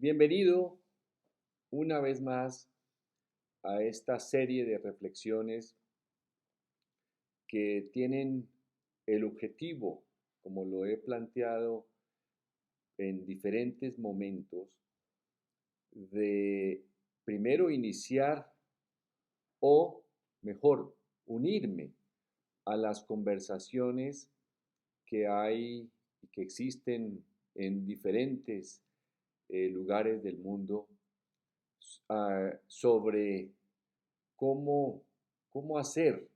Bienvenido una vez más a esta serie de reflexiones que tienen el objetivo, como lo he planteado en diferentes momentos, de primero iniciar o, mejor, unirme a las conversaciones que hay y que existen en diferentes lugares del mundo sobre cómo, cómo hacer,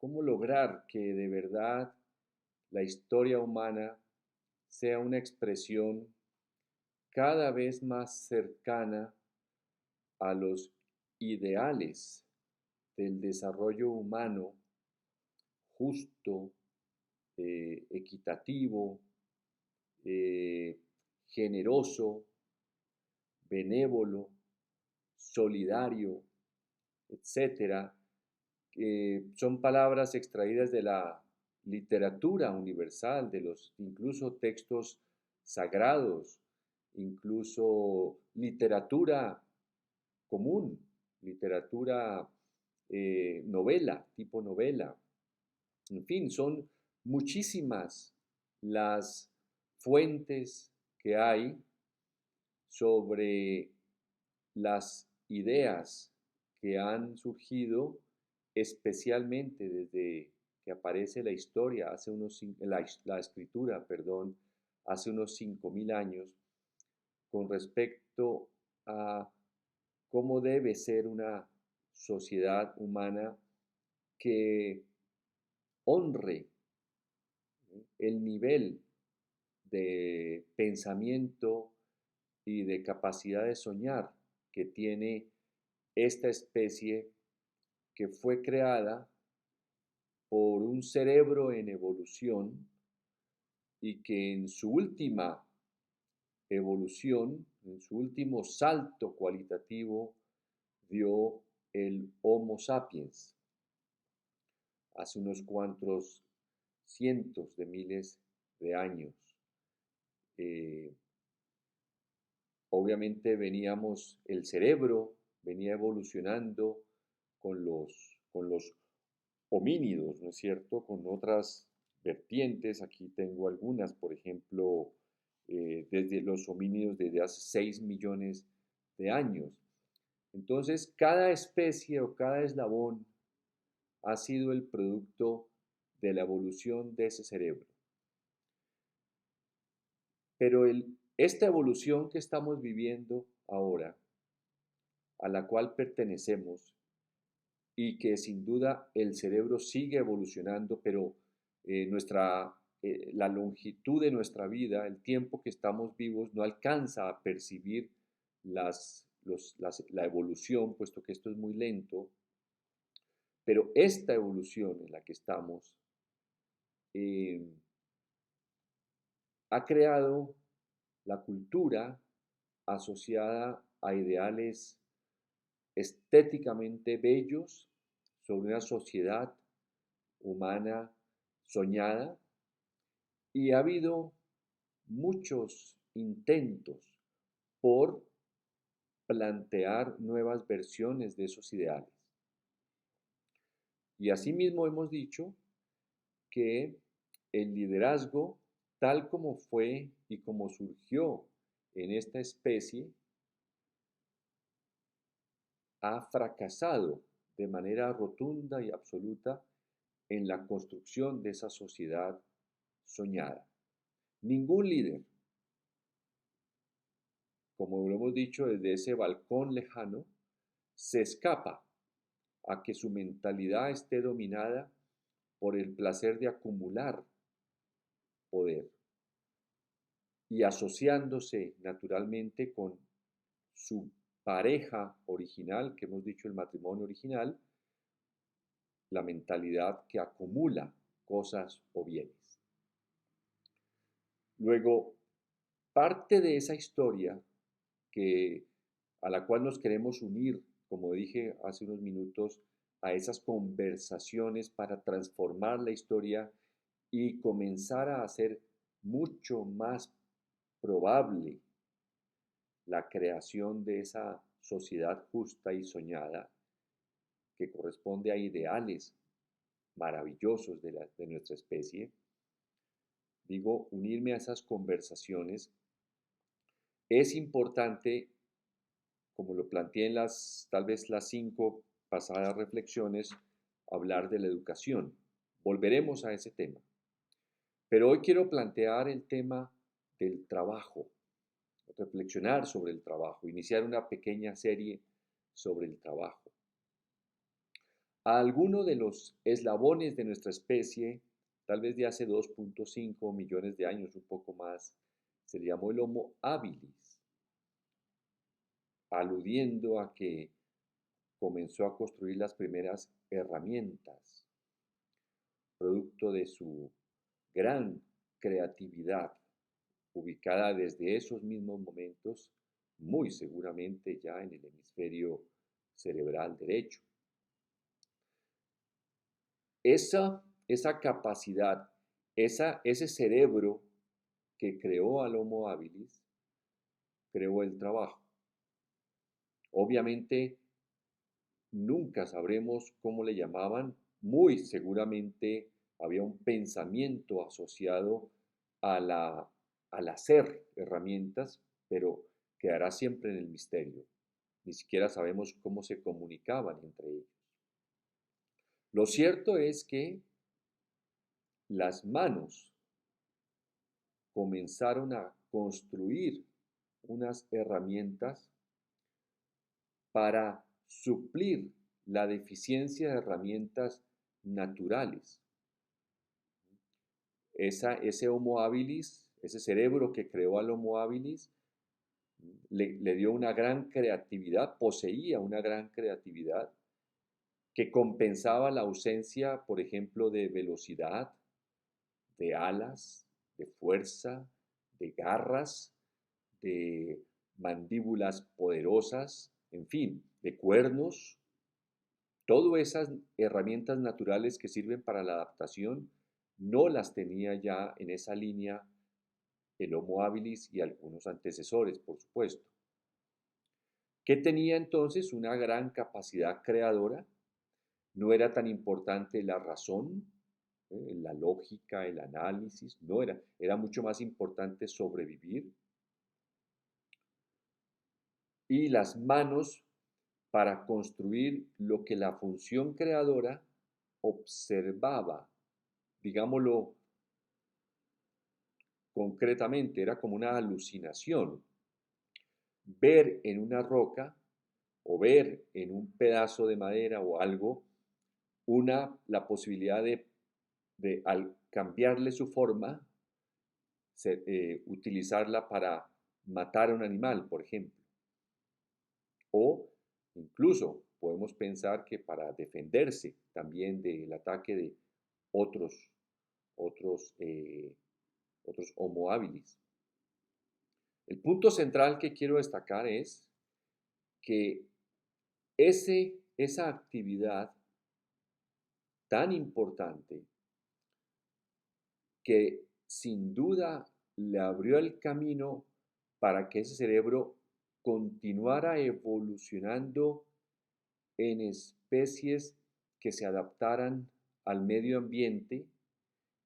cómo lograr que de verdad la historia humana sea una expresión cada vez más cercana a los ideales del desarrollo humano justo, equitativo, eh, generoso, benévolo, solidario, etcétera, que son palabras extraídas de la literatura universal, de los incluso textos sagrados, incluso literatura común, literatura novela, tipo novela. En fin, son muchísimas las fuentes que hay sobre las ideas que han surgido especialmente desde que aparece la historia, la escritura, perdón, hace unos 5.000 años, con respecto a cómo debe ser una sociedad humana que honre el nivel de pensamiento y de capacidad de soñar que tiene esta especie que fue creada por un cerebro en evolución y que en su última evolución, en su último salto cualitativo, dio el Homo sapiens hace unos cuantos cientos de miles de años. Eh, Obviamente el cerebro venía evolucionando con los homínidos, ¿no es cierto? Con otras vertientes, aquí tengo algunas, por ejemplo, desde los homínidos desde hace 6 millones de años. Entonces, cada especie o cada eslabón ha sido el producto de la evolución de ese cerebro. Pero esta evolución que estamos viviendo ahora, a la cual pertenecemos, y que sin duda el cerebro sigue evolucionando, pero la longitud de nuestra vida, el tiempo que estamos vivos, no alcanza a percibir la evolución, puesto que esto es muy lento, pero esta evolución en la que estamos eh, ha creado la cultura asociada a ideales estéticamente bellos sobre una sociedad humana soñada, y ha habido muchos intentos por plantear nuevas versiones de esos ideales. Y asimismo hemos dicho que el liderazgo, tal como fue y como surgió en esta especie, ha fracasado de manera rotunda y absoluta en la construcción de esa sociedad soñada. Ningún líder, como lo hemos dicho desde ese balcón lejano, se escapa a que su mentalidad esté dominada por el placer de acumular poder y asociándose naturalmente con su pareja original, que hemos dicho el matrimonio original, la mentalidad que acumula cosas o bienes. Luego, parte de esa historia que, a la cual nos queremos unir, como dije hace unos minutos, a esas conversaciones para transformar la historia y comenzar a hacer mucho más probable la creación de esa sociedad justa y soñada que corresponde a ideales maravillosos de nuestra especie, digo, unirme a esas conversaciones, es importante, como lo planteé en tal vez las 5 pasadas reflexiones, hablar de la educación. Volveremos a ese tema. Pero hoy quiero plantear el tema del trabajo, reflexionar sobre el trabajo, iniciar una pequeña serie sobre el trabajo. A alguno de los eslabones de nuestra especie, tal vez de hace 2.5 millones de años, un poco más, se le llamó el Homo habilis, aludiendo a que comenzó a construir las primeras herramientas, producto de su gran creatividad, ubicada desde esos mismos momentos, muy seguramente ya en el hemisferio cerebral derecho. Esa capacidad, ese cerebro que creó al Homo habilis, creó el trabajo. Obviamente, nunca sabremos cómo le llamaban, muy seguramente había un pensamiento asociado al hacer herramientas, pero quedará siempre en el misterio. Ni siquiera sabemos cómo se comunicaban entre ellos. Lo cierto es que las manos comenzaron a construir unas herramientas para suplir la deficiencia de herramientas naturales. Ese Homo habilis, ese cerebro que creó al Homo habilis, le dio una gran creatividad, poseía una gran creatividad que compensaba la ausencia, por ejemplo, de velocidad, de alas, de fuerza, de garras, de mandíbulas poderosas, en fin, de cuernos. Todas esas herramientas naturales que sirven para la adaptación no las tenía ya en esa línea el Homo habilis y algunos antecesores, por supuesto. ¿Qué tenía entonces? Una gran capacidad creadora. No era tan importante la razón, la lógica, el análisis, no era mucho más importante sobrevivir. Y las manos para construir lo que la función creadora observaba, digámoslo concretamente, era como una alucinación. Ver en una roca o ver en un pedazo de madera o algo la posibilidad de al cambiarle su forma, utilizarla para matar a un animal, por ejemplo. O incluso podemos pensar que para defenderse también del ataque de otros, otros, otros Homo habilis. El punto central que quiero destacar es que esa actividad tan importante que sin duda le abrió el camino para que ese cerebro continuara evolucionando en especies que se adaptaran al medio ambiente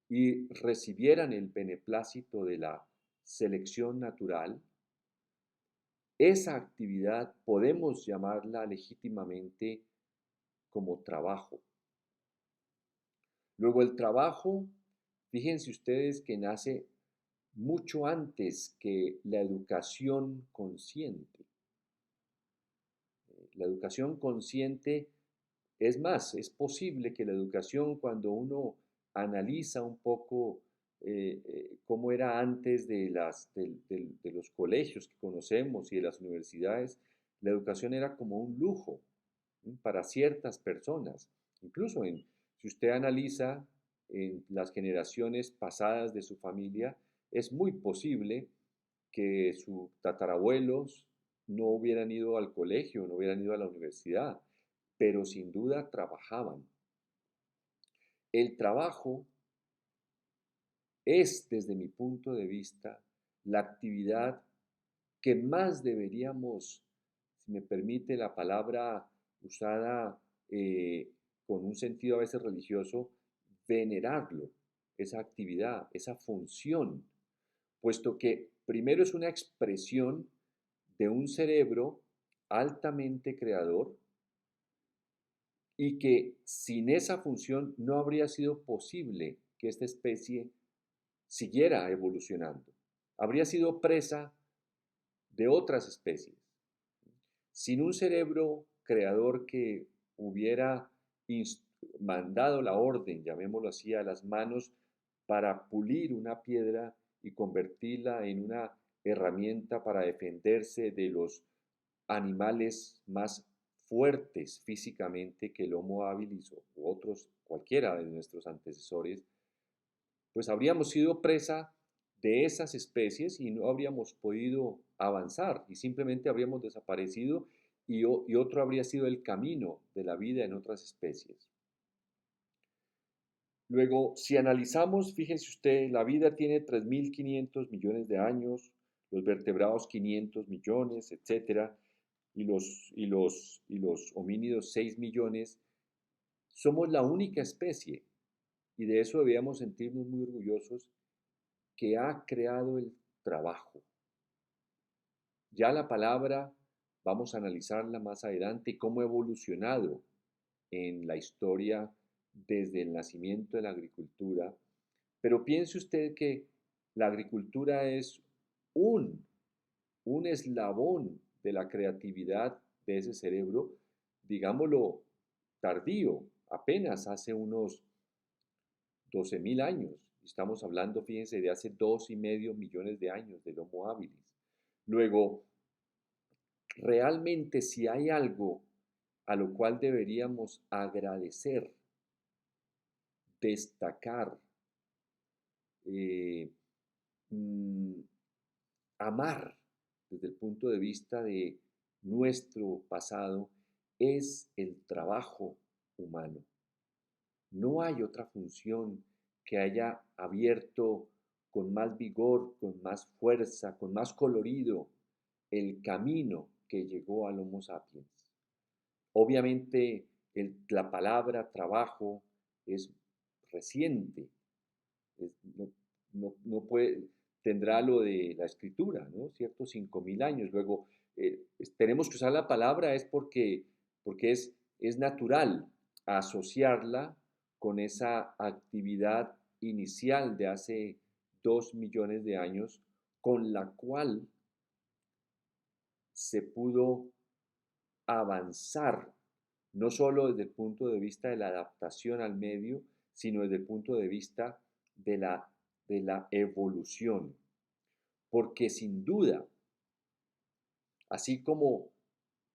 y recibieran el beneplácito de la selección natural, esa actividad podemos llamarla legítimamente como trabajo. Luego el trabajo, fíjense ustedes que nace mucho antes que la educación consciente. La educación consciente, es más, es posible que la educación, cuando uno analiza un poco cómo era antes de los colegios que conocemos y de las universidades, la educación era como un lujo para ciertas personas. Incluso si usted analiza en las generaciones pasadas de su familia, es muy posible que sus tatarabuelos no hubieran ido al colegio, no hubieran ido a la universidad, pero sin duda trabajaban. El trabajo es, desde mi punto de vista, la actividad que más deberíamos, si me permite la palabra usada con un sentido a veces religioso, venerarlo, esa actividad, esa función, puesto que primero es una expresión de un cerebro altamente creador y que sin esa función no habría sido posible que esta especie siguiera evolucionando. Habría sido presa de otras especies. Sin un cerebro creador que hubiera mandado la orden, llamémoslo así, a las manos para pulir una piedra y convertirla en una herramienta para defenderse de los animales más fuertes físicamente que el Homo habilis u otros, cualquiera de nuestros antecesores, pues habríamos sido presa de esas especies y no habríamos podido avanzar y simplemente habríamos desaparecido y otro habría sido el camino de la vida en otras especies. Luego, si analizamos, fíjense usted, la vida tiene 3.500 millones de años, los vertebrados 500 millones, etcétera, y los homínidos 6 millones. Somos la única especie, y de eso debíamos sentirnos muy orgullosos, que ha creado el trabajo. Ya la palabra, vamos a analizarla más adelante, cómo ha evolucionado en la historia desde el nacimiento de la agricultura, pero piense usted que la agricultura es un, un eslabón de la creatividad de ese cerebro, digámoslo, tardío, apenas hace unos 12.000 años. Estamos hablando, fíjense, de hace 2,5 millones de años del Homo habilis. Luego, realmente si hay algo a lo cual deberíamos agradecer, destacar, eh, mm, amar desde el punto de vista de nuestro pasado, es el trabajo humano. No hay otra función que haya abierto con más vigor, con más fuerza, con más colorido el camino que llegó al Homo sapiens. Obviamente la palabra trabajo es reciente, no, no puede, tendrá lo de la escritura, ¿no? ¿Cierto? 5.000 años. Luego, tenemos que usar la palabra es porque es natural asociarla con esa actividad inicial de hace 2 millones de años, con la cual se pudo avanzar, no solo desde el punto de vista de la adaptación al medio, sino desde el punto de vista de la evolución. Porque sin duda, así como,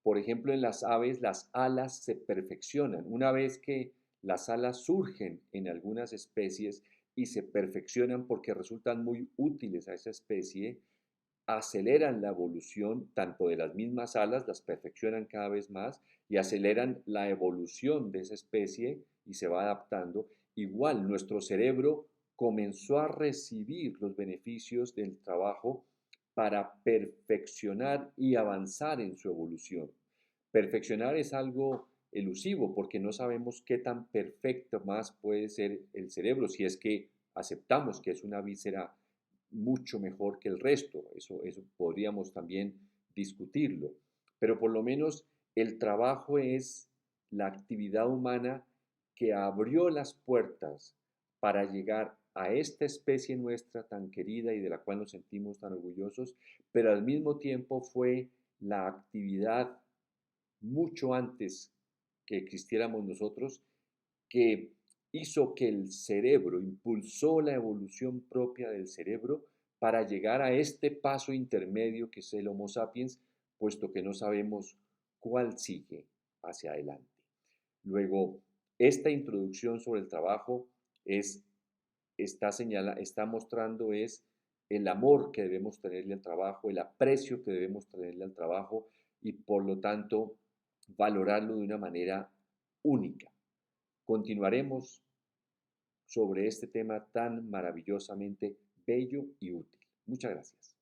por ejemplo, en las aves, las alas se perfeccionan. Una vez que las alas surgen en algunas especies y se perfeccionan porque resultan muy útiles a esa especie, aceleran la evolución tanto de las mismas alas, las perfeccionan cada vez más y aceleran la evolución de esa especie y se va adaptando. Igual, nuestro cerebro comenzó a recibir los beneficios del trabajo para perfeccionar y avanzar en su evolución. Perfeccionar es algo elusivo porque no sabemos qué tan perfecto más puede ser el cerebro si es que aceptamos que es una víscera mucho mejor que el resto. Eso podríamos también discutirlo. Pero por lo menos el trabajo es la actividad humana que abrió las puertas para llegar a esta especie nuestra tan querida y de la cual nos sentimos tan orgullosos, pero al mismo tiempo fue la actividad mucho antes que existiéramos nosotros que hizo que el cerebro, impulsó la evolución propia del cerebro para llegar a este paso intermedio que es el Homo sapiens, puesto que no sabemos cuál sigue hacia adelante. Luego, esta introducción sobre el trabajo está mostrando es el amor que debemos tenerle al trabajo, el aprecio que debemos tenerle al trabajo y por lo tanto valorarlo de una manera única. Continuaremos sobre este tema tan maravillosamente bello y útil. Muchas gracias.